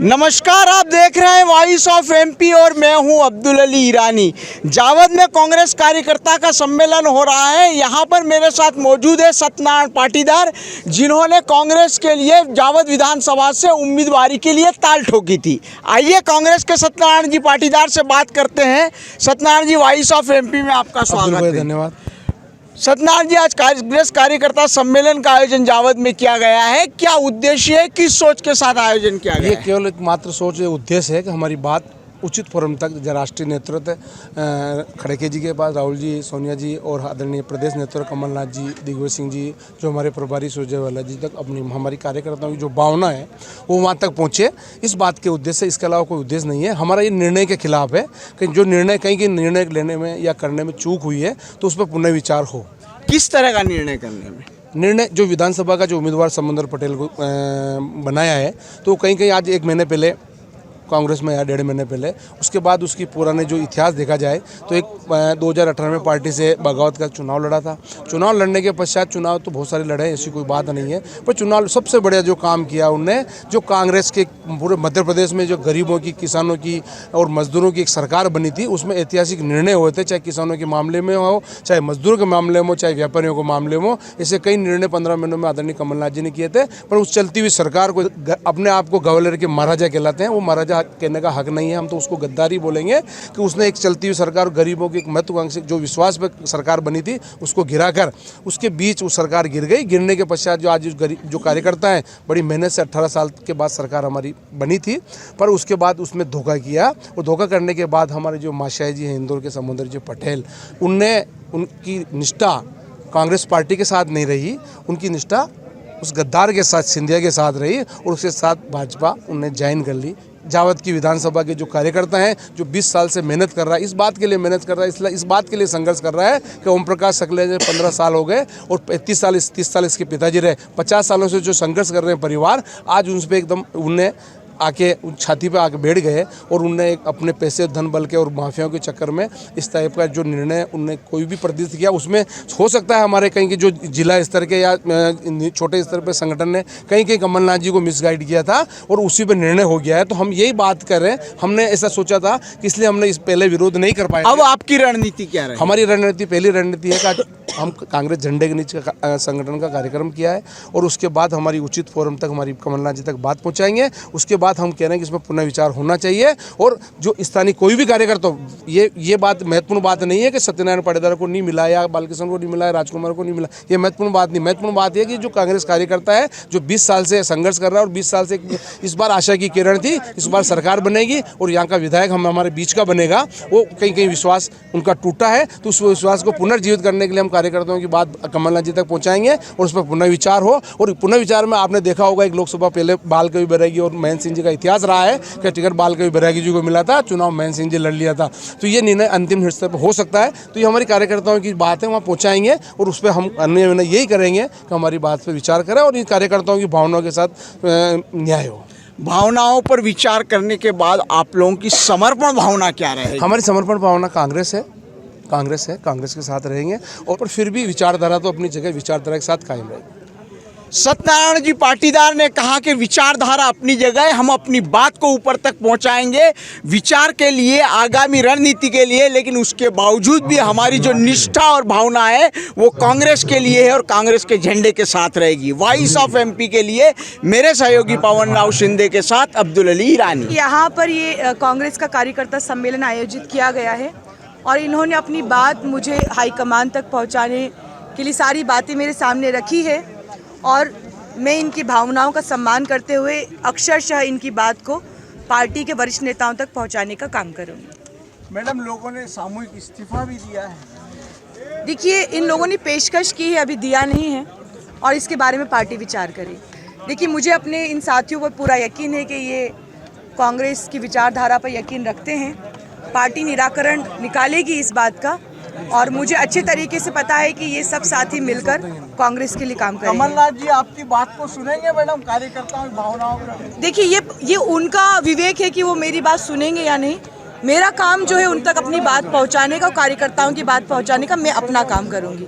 नमस्कार, आप देख रहे हैं वॉइस ऑफ एमपी और मैं हूं अब्दुल अली ईरानी। जावद में कांग्रेस कार्यकर्ता का सम्मेलन हो रहा है। यहां पर मेरे साथ मौजूद है सत्यनारायण पाटीदार, जिन्होंने कांग्रेस के लिए जावद विधानसभा से उम्मीदवारी के लिए ताल ठोकी थी। आइए कांग्रेस के सत्यनारायण जी पाटीदार से बात करते हैं। सत्यनारायण जी, वॉइस ऑफ एमपी में आपका स्वागत है। धन्यवाद। सत्यनारायण जी, आज कांग्रेस कार्यकर्ता सम्मेलन का आयोजन जावद में किया गया है। क्या उद्देश्य है, किस सोच के साथ आयोजन किया गया है? ये केवल एक मात्र सोच उद्देश्य है कि हमारी बात उचित फोरम तक राष्ट्रीय नेतृत्व खड़गे जी के पास, राहुल जी, सोनिया जी और आदरणीय प्रदेश नेतृत्व कमलनाथ जी, दिग्विजय सिंह जी, जो हमारे प्रभारी सुरजेवाला जी तक अपनी हमारी कार्यकर्ताओं की जो भावना है वो वहाँ तक पहुँचे, इस बात के उद्देश्य से। इसके अलावा कोई उद्देश्य नहीं है। हमारा ये निर्णय के खिलाफ है कि जो निर्णय कहीं के निर्णय लेने में या करने में चूक हुई है तो उस पर पुनर्विचार हो। किस तरह का निर्णय करने में? निर्णय जो विधानसभा का जो उम्मीदवार समंदर पटेल को बनाया है, तो कहीं आज 1 महीने पहले कांग्रेस में या 1.5 महीने पहले, उसके बाद उसकी पुराने जो इतिहास देखा जाए तो एक 2018 में पार्टी से बगावत का चुनाव लड़ा था। चुनाव लड़ने के पश्चात चुनाव तो बहुत सारे लड़े, ऐसी कोई बात नहीं है, पर चुनाव सबसे बढ़िया जो काम किया उनने, जो कांग्रेस के पूरे मध्य प्रदेश में जो गरीबों की, किसानों की और मजदूरों की एक सरकार बनी थी, उसमें ऐतिहासिक निर्णय हुए थे, चाहे किसानों के मामले में हो, चाहे मजदूरों के मामले में हो, चाहे व्यापारियों के मामले में हो। ऐसे कई निर्णय 15 महीनों में आदरणीय कमलनाथ जी ने किए थे। पर उस चलती हुई सरकार को, अपने आप को गवर्नर के महाराजा कहलाते हैं, वो महाराजा कहने का हक नहीं है, हम तो उसको गद्दारी बोलेंगे कि उसने एक चलती हुई सरकार, गरीबों की एक महत्वाकांक्षी जो विश्वास पे सरकार बनी थी उसको गिराकर उसके बीच वो सरकार गिर गई। गिरने के पश्चात जो आज जो कार्यकर्ता हैं, बड़ी मेहनत से 18 साल के बाद सरकार हमारी बनी थी, पर उसके बाद उसमें धोखा किया। और धोखा करने के बाद हमारे जो माशाह जी हैं इंदौर के समुद्र जी पटेल, उनकी निष्ठा कांग्रेस पार्टी के साथ नहीं रही, उनकी निष्ठा उस गद्दार के साथ, सिंधिया के साथ रही और उसके साथ भाजपा उनने ज्वाइन कर ली। जावद की विधानसभा के जो कार्यकर्ता हैं, जो 20 साल से मेहनत कर रहा है, इस बात के लिए मेहनत कर रहा है, इसलिए इस बात के लिए संघर्ष कर रहा है कि ओम प्रकाश सकले ने 15 साल हो गए और 30 साल इसके पिताजी रहे। 50 सालों से जो संघर्ष कर रहे हैं परिवार, आज उन पर एकदम उनने आके छाती पे आके बैठ गए और उनने एक अपने पैसे, धन बल के और माफियाओं के चक्कर में इस टाइप का जो निर्णय उनने कोई भी प्रदर्शित किया, उसमें हो सकता है हमारे कहीं के जो जिला स्तर के या छोटे स्तर पे संगठन ने कहीं कमलनाथ जी को मिसगाइड किया था और उसी पे निर्णय हो गया है। तो हम यही बात कर रहे हैं, हमने ऐसा सोचा था कि इसलिए हमने इस पहले विरोध नहीं कर पाए। अब आपकी रणनीति क्या रही? हमारी रणनीति, पहली रणनीति है कि हम कांग्रेस झंडे के नीचे संगठन का कार्यक्रम किया है और उसके बाद हमारी उचित फोरम तक, हमारी कमलनाथ जी तक बात पहुंचाएंगे। उसके बाद हम कह रहे हैं कि इसमें पुनर्विचार होना चाहिए और जो स्थानीय कोई भी कार्यकर्ता, ये बात महत्वपूर्ण बात नहीं है कि सत्यनारायण पाटीदार को नहीं मिला या बालकृष्ण को नहीं मिला या राजकुमार को नहीं मिला, ये महत्वपूर्ण बात नहीं। महत्वपूर्ण बात यह कि जो कांग्रेस कार्यकर्ता है, जो 20 साल से संघर्ष कर रहा है और 20 साल से इस बार आशा की किरण थी, इस बार सरकार बनेगी और यहाँ का विधायक हमारे बीच का बनेगा, वो कहीं विश्वास उनका टूटा है, तो उस विश्वास को पुनर्जीवित करने के लिए हम कार्यकर्ताओं की बात कमलनाथ जी तक पहुंचाएंगे और उस पर पुनर्विचार हो। और पुनर्विचार में आपने देखा होगा, एक लोकसभा पहले बाल कवि बैरागी और महेंद्र सिंह जी का इतिहास रहा है कि टिकट बाल कवि बैरागी जी को मिला था, चुनाव महेंद्र सिंह जी लड़ लिया था। तो ये निर्णय अंतिम स्तर पर हो सकता है, तो ये हमारी कार्यकर्ताओं की बात है, वहाँ पहुँचाएंगे और उस पर हम अन्य निर्णय यही करेंगे कि हमारी बात पर विचार करें और इन कार्यकर्ताओं की भावनाओं के साथ न्याय हो। भावनाओं पर विचार करने के बाद आप लोगों की समर्पण भावना क्या रहेगी? हमारी समर्पण भावना कांग्रेस है, कांग्रेस के साथ रहेंगे और पर फिर भी विचारधारा तो अपनी जगह विचारधारा के साथ कायम रहेगी। सत्यनारायण जी पाटीदार ने कहा कि विचारधारा अपनी जगह है, हम अपनी बात को ऊपर तक पहुंचाएंगे विचार के लिए, आगामी रणनीति के लिए, लेकिन उसके बावजूद भी हमारी जो निष्ठा और भावना है वो कांग्रेस के लिए है और कांग्रेस के झंडे के साथ रहेगी। वॉइस ऑफ एमपी के लिए मेरे सहयोगी पवन राव शिंदे के साथ अब्दुल अली ईरानी। यहाँ पर ये कांग्रेस का कार्यकर्ता सम्मेलन आयोजित किया गया है और इन्होंने अपनी बात मुझे हाईकमान तक पहुँचाने के लिए सारी बातें मेरे सामने रखी है और मैं इनकी भावनाओं का सम्मान करते हुए अक्षरशः इनकी बात को पार्टी के वरिष्ठ नेताओं तक पहुंचाने का काम करूंगी। मैडम, लोगों ने सामूहिक इस्तीफा भी दिया है। देखिए, इन लोगों ने पेशकश की है, अभी दिया नहीं है और इसके बारे में पार्टी विचार करे। देखिए, मुझे अपने इन साथियों पर पूरा यकीन है कि ये कांग्रेस की विचारधारा पर यकीन रखते हैं। पार्टी निराकरण निकालेगी इस बात का और मुझे अच्छे तरीके से पता है कि ये सब साथी मिलकर कांग्रेस के लिए काम करेंगे। कमलनाथ जी आपकी बात को सुनेंगे मैडम, कार्यकर्ताओं की भावनाओं को? देखिए, ये उनका विवेक है कि वो मेरी बात सुनेंगे या नहीं। मेरा काम जो है उन तक अपनी बात पहुंचाने का, कार्यकर्ताओं की बात पहुंचाने का, मैं अपना काम करूंगी।